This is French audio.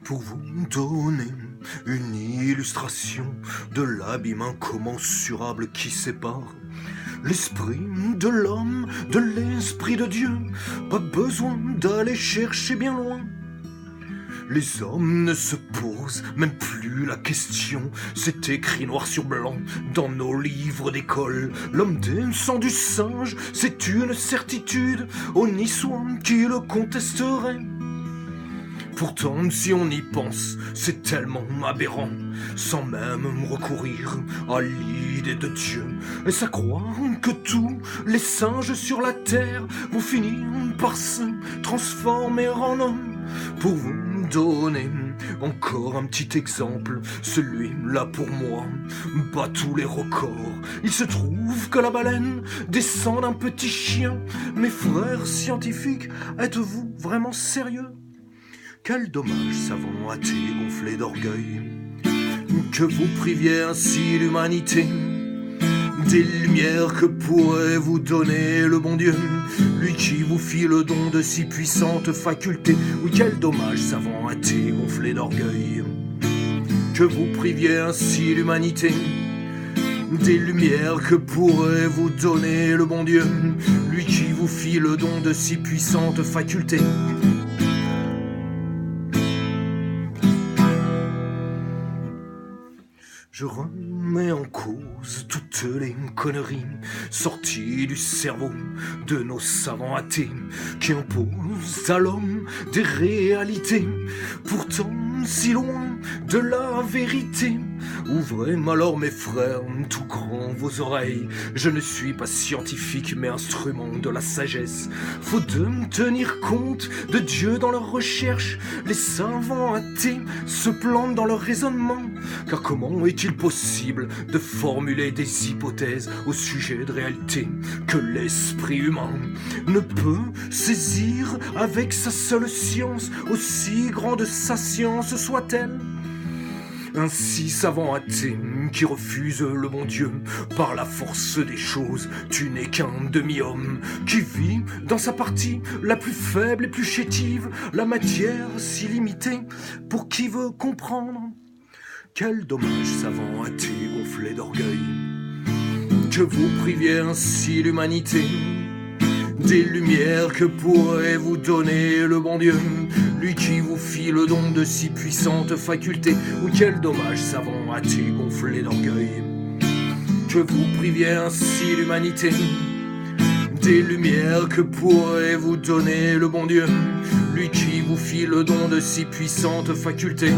Pour vous donner une illustration de l'abîme incommensurable qui sépare l'esprit de l'homme de l'esprit de Dieu, pas besoin d'aller chercher bien loin. Les hommes ne se posent même plus la question, c'est écrit noir sur blanc dans nos livres d'école. L'homme descend du singe, c'est une certitude, on n'y soit qui le contesterait. Pourtant, si on y pense, c'est tellement aberrant, sans même recourir à l'idée de Dieu. Est-ce à croire que tous les singes sur la terre vont finir par se transformer en hommes? Pour vous donner encore un petit exemple, celui-là pour moi bat tous les records. Il se trouve que la baleine descend d'un petit chien. Mes frères scientifiques, êtes-vous vraiment sérieux? Quel dommage, savant athée gonflé d'orgueil, que vous priviez ainsi l'humanité des lumières que pourrait vous donner le bon Dieu, lui qui vous fit le don de si puissantes facultés. Oui, quel dommage, savant athée gonflé d'orgueil, que vous priviez ainsi l'humanité des lumières que pourrait vous donner le bon Dieu, lui qui vous fit le don de si puissantes facultés. Je remets en cause toutes les conneries sorties du cerveau de nos savants athées qui imposent à l'homme des réalités pourtant si loin de la vérité. Ouvrez alors mes frères tout grand vos oreilles, je ne suis pas scientifique mais instrument de la sagesse. Faut de tenir compte de Dieu dans leurs recherches, les savants athées se plantent dans leur raisonnement, car comment est-il possible de formuler des hypothèses au sujet de réalités que l'esprit humain ne peut saisir avec sa seule science, aussi grande sa science soit-elle? Ainsi, savant athée qui refuse le bon Dieu, par la force des choses, tu n'es qu'un demi-homme qui vit dans sa partie la plus faible et plus chétive, la matière si limitée pour qui veut comprendre. Quel dommage, savant athée gonflé d'orgueil, que vous priviez ainsi l'humanité des lumières que pourrait vous donner le bon Dieu, lui qui vous fit le don de si puissantes facultés. Ou quel dommage, savant athée gonflé d'orgueil, que vous priviez ainsi l'humanité des lumières que pourrait vous donner le bon Dieu, lui qui vous fit le don de si puissantes facultés.